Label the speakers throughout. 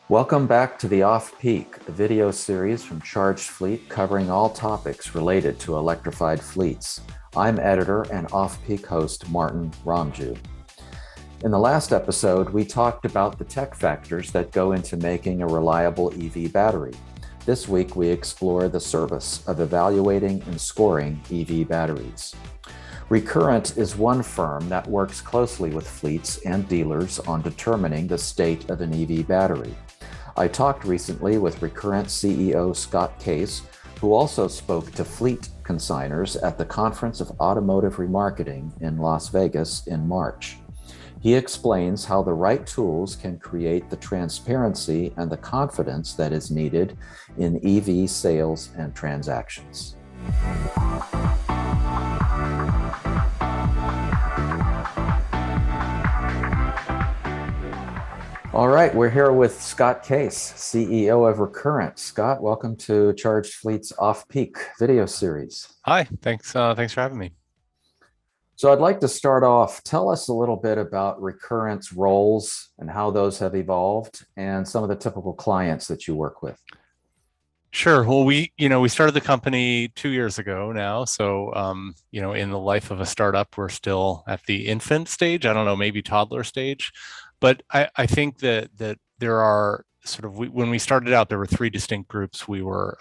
Speaker 1: Welcome back to the Off-Peak, a video series from Charged Fleet covering all topics related to electrified fleets. I'm editor and Off-Peak host Martin Ramju. In the last episode, we talked about the tech factors that go into making a reliable EV battery. This week, we explore the service of evaluating and scoring EV batteries. Recurrent is one firm that works closely with fleets and dealers on determining the state of an EV battery. I talked recently with Recurrent CEO Scott Case, who also spoke to fleet consignors at the Conference of Automotive Remarketing in Las Vegas in March. He explains how the right tools can create the transparency and the confidence that is needed in EV sales and transactions. All right, we're here with Scott Case, CEO of Recurrent. Scott, welcome to Charged Fleet's Off-Peak video series.
Speaker 2: Hi, thanks for having me.
Speaker 1: So I'd like to start off, tell us a little bit about Recurrent's roles and how those have evolved and some of the typical clients that you work with.
Speaker 2: Sure. Well, we started the company 2 years ago now. So, in the life of a startup, we're still at the infant stage. I don't know, maybe toddler stage. But I think that there are when we started out, there were three distinct groups we were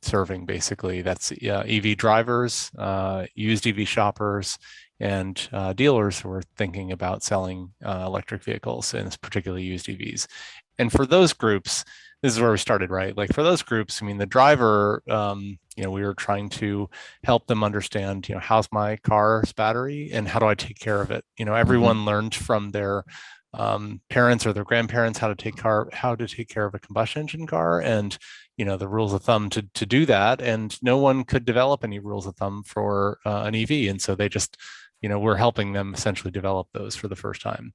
Speaker 2: serving basically. That's EV drivers, used EV shoppers, and dealers who are thinking about selling electric vehicles, and particularly used EVs. And for those groups, this is where we started, right? Like for those groups, I mean, the driver, we were trying to help them understand, how's my car's battery and how do I take care of it? Everyone learned from their parents or their grandparents how to take care of a combustion engine car, and the rules of thumb to do that. And no one could develop any rules of thumb for an EV, and so they just we're helping them essentially develop those for the first time.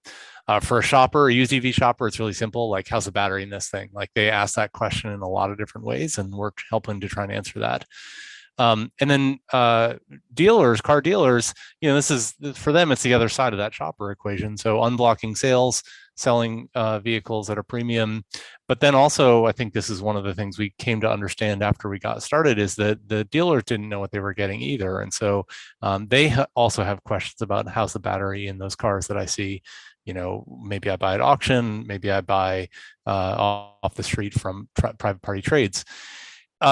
Speaker 2: For a used EV shopper, it's really simple. Like, how's the battery in this thing? Like, they ask that question in a lot of different ways, and we're helping to try and answer that. And then car dealers, this is for them, it's the other side of that shopper equation. So unblocking sales, selling vehicles at a premium. But then also, I think this is one of the things we came to understand after we got started, is that the dealers didn't know what they were getting either. And so they also have questions about how's the battery in those cars that I see. Maybe I buy at auction, maybe I buy off the street from private party trades.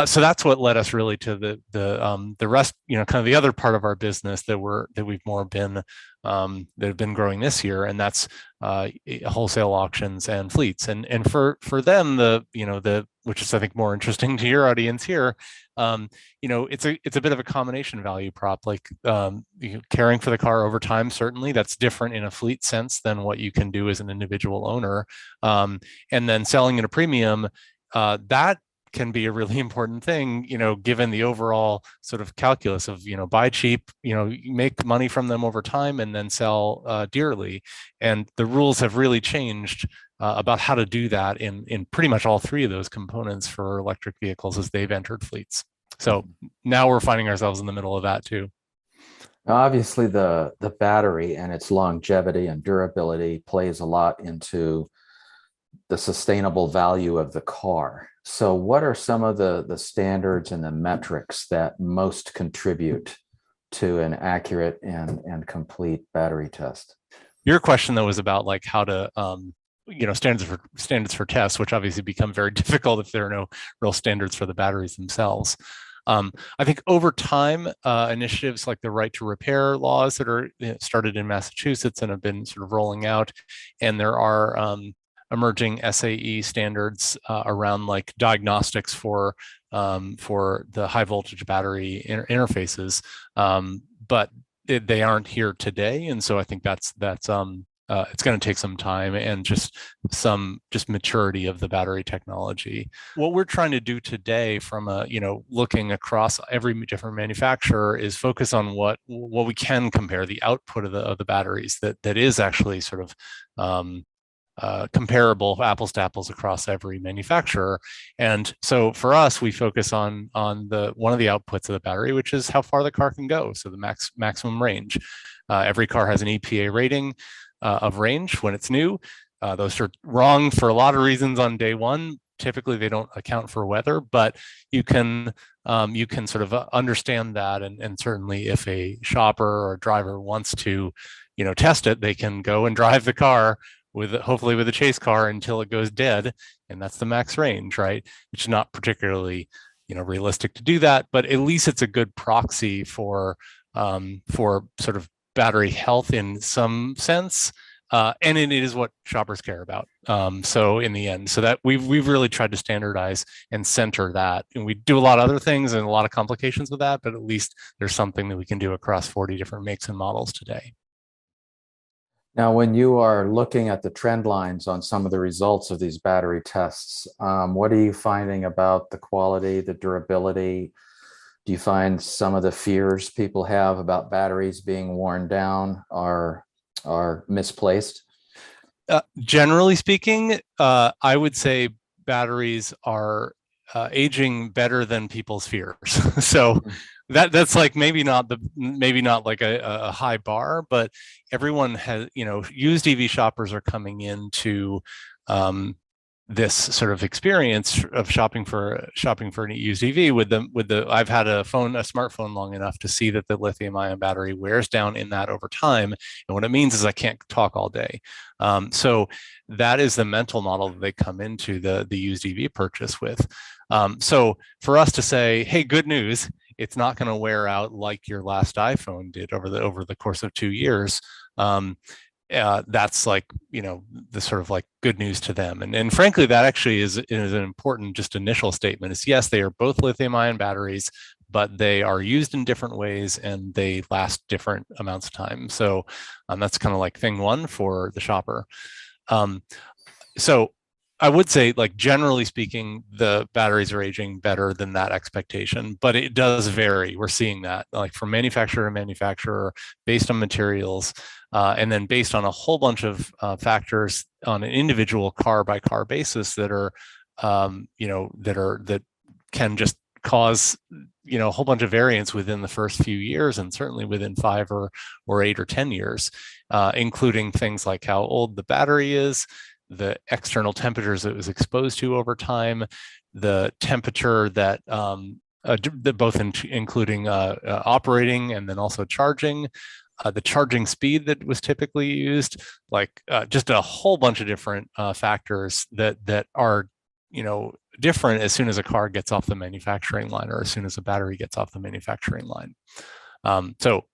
Speaker 2: So that's what led us really to the rest, kind of the other part of our business that we've more been that have been growing this year, and that's wholesale auctions and fleets. And for them, which is, I think, more interesting to your audience here, it's a bit of a combination value prop. Like caring for the car over time, certainly that's different in a fleet sense than what you can do as an individual owner, and then selling at a premium, that can be a really important thing, given the overall sort of calculus of, buy cheap, make money from them over time and then sell dearly. And the rules have really changed about how to do that in pretty much all three of those components for electric vehicles as they've entered fleets. So now we're finding ourselves in the middle of that too.
Speaker 1: Obviously, the battery and its longevity and durability plays a lot into the sustainable value of the car. So what are some of the standards and the metrics that most contribute to an accurate and complete battery test?
Speaker 2: Your question, though, was about like how to standards for tests, which obviously become very difficult if there are no real standards for the batteries themselves. I think over time, initiatives like the right to repair laws that are started in Massachusetts and have been sort of rolling out, and there are emerging SAE standards around like diagnostics for the high voltage battery interfaces, but they aren't here today, and so I think that's it's going to take some time and just maturity of the battery technology. What we're trying to do today, from looking across every different manufacturer, is focus on what we can compare the output of the batteries that is actually sort of comparable, apples to apples, across every manufacturer. And so for us, we focus on one of the outputs of the battery, which is how far the car can go. So the maximum range. Every car has an EPA rating of range when it's new. those are wrong for a lot of reasons on day one. Typically, they don't account for weather, but you can sort of understand that, and certainly if a shopper or a driver wants to, test it, they can go and drive the car with hopefully with a chase car until it goes dead, and that's the max range, right? Which is not particularly realistic to do that, but at least it's a good proxy for sort of battery health in some sense. And it is what shoppers care about. So in the end, so that we've really tried to standardize and center that. And we do a lot of other things and a lot of complications with that, but at least there's something that we can do across 40 different makes and models today.
Speaker 1: Now, when you are looking at the trend lines on some of the results of these battery tests, what are you finding about the quality, the durability? Do you find some of the fears people have about batteries being worn down are misplaced?
Speaker 2: Generally speaking, I would say batteries are aging better than people's fears. So that's like maybe not like a high bar, but everyone has, used EV shoppers are coming into this sort of experience of shopping for an used EV with the I've had a smartphone long enough to see that the lithium ion battery wears down in that over time, and what it means is I can't talk all day. So that is the mental model that they come into the used EV purchase with. So for us to say, hey, good news, it's not going to wear out like your last iPhone did over the course of 2 years. That's like the sort of like good news to them, and frankly that actually is an important just initial statement. Is yes, they are both lithium ion batteries, but they are used in different ways and they last different amounts of time. So that's kind of like thing one for the shopper. So I would say, like, generally speaking, the batteries are aging better than that expectation, but it does vary. We're seeing that, like, from manufacturer to manufacturer, based on materials, and then based on a whole bunch of factors on an individual car by car basis that are, that can just cause a whole bunch of variance within the first few years, and certainly within 5 or 8 or 10 years, including things like how old the battery is, the external temperatures it was exposed to over time, the temperature that including operating and then also charging, the charging speed that was typically used, like just a whole bunch of different factors that are different as soon as a car gets off the manufacturing line or as soon as a battery gets off the manufacturing line. So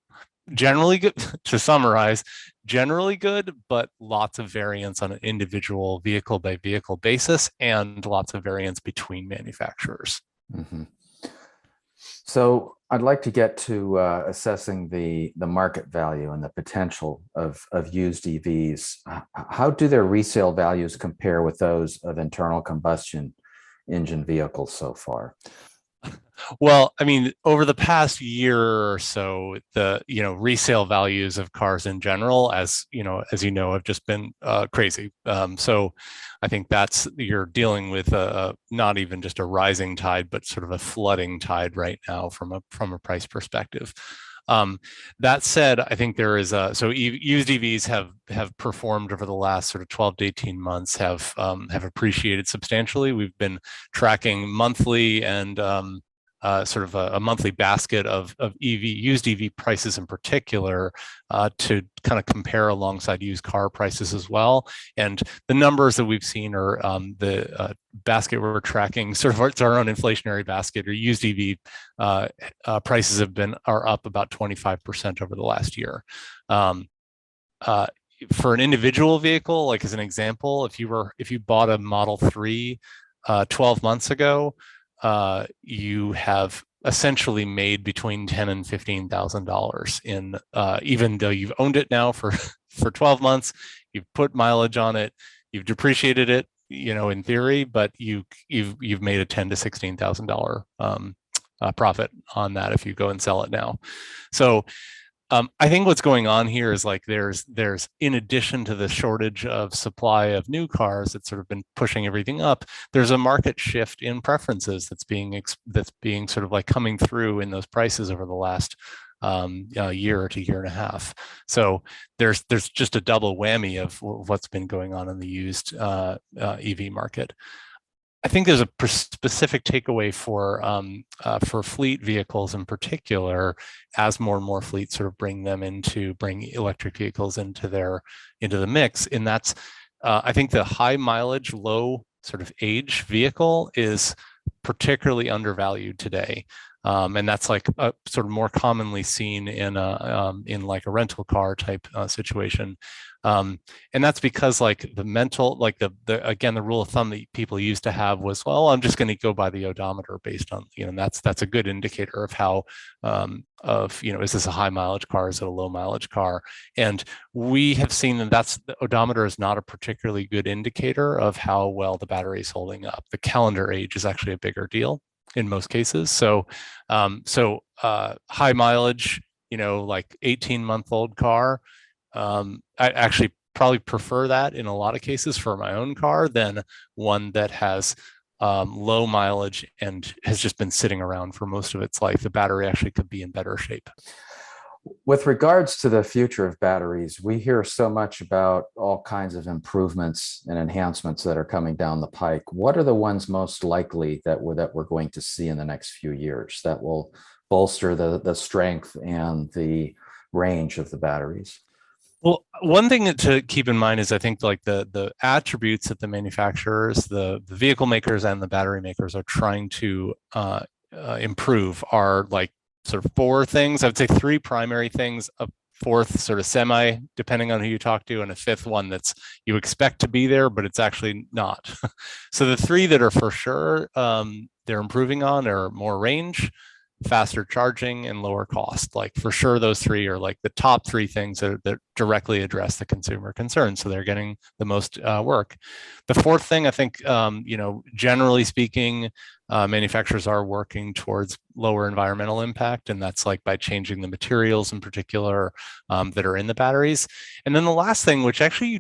Speaker 2: generally good, to summarize, generally good, but lots of variance on an individual vehicle by vehicle basis and lots of variance between manufacturers.
Speaker 1: Mm-hmm. So I'd like to get to assessing the market value and the potential of used EVs. How do their resale values compare with those of internal combustion engine vehicles so far?
Speaker 2: Well, I mean, over the past year or so, the resale values of cars in general, as have just been crazy. So, I think you're dealing with not even just a rising tide, but sort of a flooding tide right now from a price perspective. That said, I think there is used EVs have performed over the last sort of 12 to 18 months, have appreciated substantially. We've been tracking monthly and sort of a monthly basket of used EV prices in particular, to kind of compare alongside used car prices as well. And the numbers that we've seen are the basket we're tracking, sort of it's our own inflationary basket, or used EV prices are up about 25% over the last year. For an individual vehicle, like as an example, if you bought a Model 3 12 months ago, you have essentially made between $10,000 and $15,000 in, even though you've owned it now for 12 months, you've put mileage on it, you've depreciated it, in theory, but you've made a $10,000 to $16,000 profit on that if you go and sell it now. So I think what's going on here is, like, there's in addition to the shortage of supply of new cars that's sort of been pushing everything up, there's a market shift in preferences that's being sort of like coming through in those prices over the last a year to year and a half. So there's just a double whammy of what's been going on in the used EV market. I think there's a specific takeaway for fleet vehicles in particular, as more and more fleets sort of bring electric vehicles into the mix, and that's I think the high mileage, low sort of age vehicle is particularly undervalued today. And that's like sort of more commonly seen in like a rental car type situation. And that's because like the mental, like again, the rule of thumb that people used to have was, well, I'm just going to go by the odometer based on, and that's a good indicator of how, is this a high mileage car? Is it a low mileage car? And we have seen that the odometer is not a particularly good indicator of how well the battery is holding up. The calendar age is actually a bigger deal in most cases. So high mileage, like 18-month-old car, I actually probably prefer that in a lot of cases for my own car than one that has low mileage and has just been sitting around for most of its life. The battery actually could be in better shape.
Speaker 1: With regards to the future of batteries, we hear so much about all kinds of improvements and enhancements that are coming down the pike. What are the ones most likely that we're going to see in the next few years that will bolster the strength and the range of the batteries?
Speaker 2: Well, one thing to keep in mind is I think like the attributes that the manufacturers, the vehicle makers, and the battery makers are trying to improve are like sort of four things. I would say three primary things, a fourth sort of semi, depending on who you talk to, and a fifth one that's you expect to be there, but it's actually not. So the three that are for sure they're improving on are more range, faster charging, and lower cost. Like for sure, those three are like the top three things that directly address the consumer concerns. So they're getting the most work. The fourth thing, I think, generally speaking, manufacturers are working towards lower environmental impact, and that's like by changing the materials in particular that are in the batteries. And then the last thing, which actually you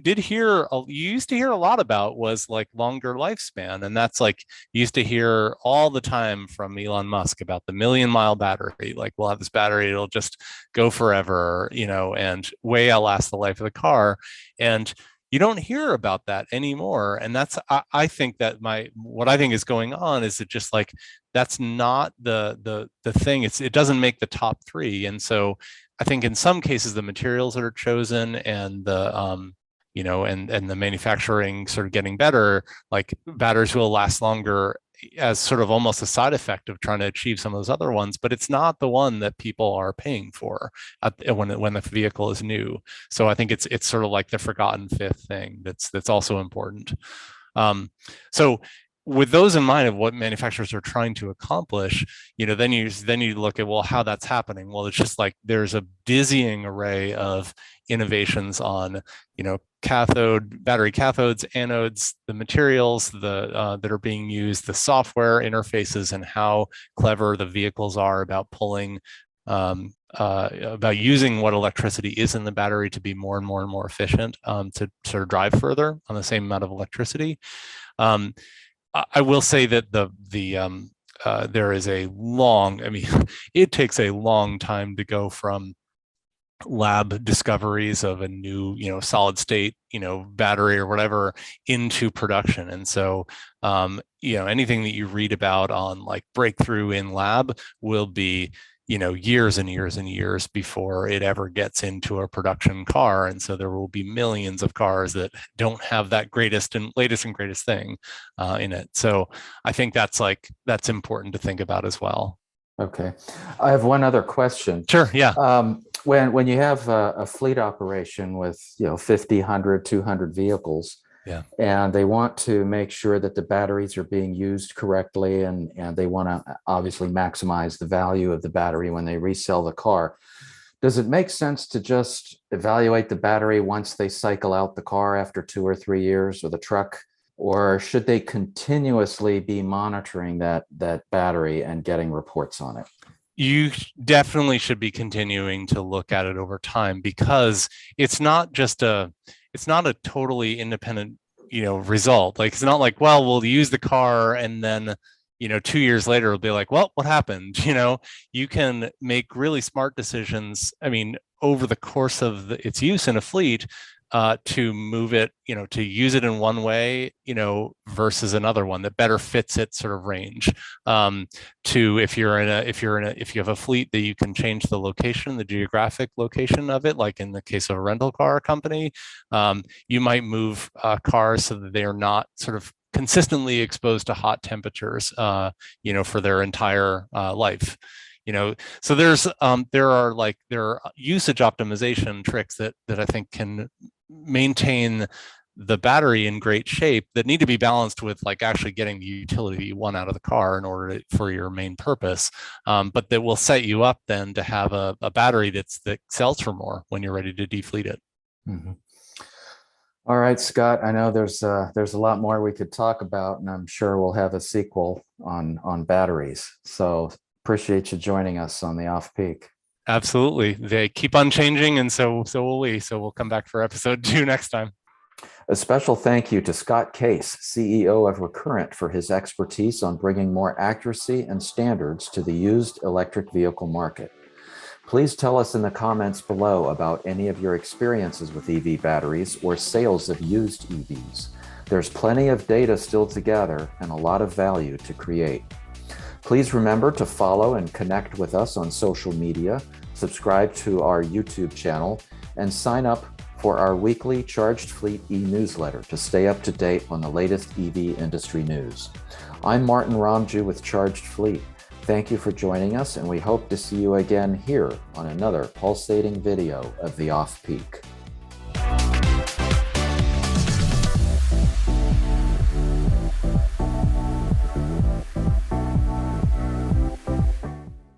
Speaker 2: used to hear a lot about, was like longer lifespan, and that's like you used to hear all the time from Elon Musk about the million-mile battery. Like we'll have this battery, it'll just go forever, and way outlast the life of the car. And you don't hear about that anymore. And that's I think that what I think is going on is it just like that's not the thing. It doesn't make the top three. And so I think in some cases the materials that are chosen and and the manufacturing sort of getting better, like batteries will last longer as sort of almost a side effect of trying to achieve some of those other ones, but it's not the one that people are paying for when the vehicle is new. So I think it's sort of like the forgotten fifth thing that's also important. So with those in mind of what manufacturers are trying to accomplish, then you look at, well, how that's happening. Well, it's just like there's a dizzying array of innovations on, battery cathodes, anodes, the materials that are being used, the software interfaces, and how clever the vehicles are about pulling about using what electricity is in the battery to be more and more and more efficient to sort of drive further on the same amount of electricity. I will say that there is a long, it takes a long time to go from lab discoveries of a new, solid state, battery or whatever into production. And so, anything that you read about on like breakthrough in lab will be, years and years and years before it ever gets into a production car. And so there will be millions of cars that don't have that latest and greatest thing in it. So I think that's important to think about as well.
Speaker 1: Okay. I have one other question.
Speaker 2: Sure. Yeah.
Speaker 1: When you have a fleet operation with 50, 100, 200 vehicles,
Speaker 2: Yeah.
Speaker 1: and they want to make sure that the batteries are being used correctly, and they want to obviously maximize the value of the battery when they resell the car, does it make sense to just evaluate the battery once they cycle out the car after 2 or 3 years, or the truck? Or should they continuously be monitoring that battery and getting reports on it?
Speaker 2: You definitely should be continuing to look at it over time, because it's not a totally independent result. Like it's not like, well, we'll use the car and then 2 years later, it'll be like, well, what happened? You can make really smart decisions. I mean, over the course of its use in a fleet, to move it, to use it in one way, versus another one that better fits its sort of range. To if you have a fleet that you can change the location, the geographic location of it, like in the case of a rental car company, you might move cars so that they are not sort of consistently exposed to hot temperatures, for their entire life. So there are usage optimization tricks that I think can maintain the battery in great shape that need to be balanced with like actually getting the utility you want out of the car in order for your main purpose. But that will set you up then to have a battery that sells for more when you're ready to defleet it.
Speaker 1: Mm-hmm. All right, Scott, I know there's a lot more we could talk about, and I'm sure we'll have a sequel on batteries. So appreciate you joining us on the Off Peak.
Speaker 2: Absolutely. They keep on changing, and so will we. So we'll come back for episode 2 next time.
Speaker 1: A special thank you to Scott Case, CEO of Recurrent, for his expertise on bringing more accuracy and standards to the used electric vehicle market. Please tell us in the comments below about any of your experiences with EV batteries or sales of used EVs. There's plenty of data still to gather and a lot of value to create. Please remember to follow and connect with us on social media, subscribe to our YouTube channel, and sign up for our weekly Charged Fleet e-newsletter to stay up to date on the latest EV industry news. I'm Martin Ramju with Charged Fleet. Thank you for joining us, and we hope to see you again here on another pulsating video of the Off Peak.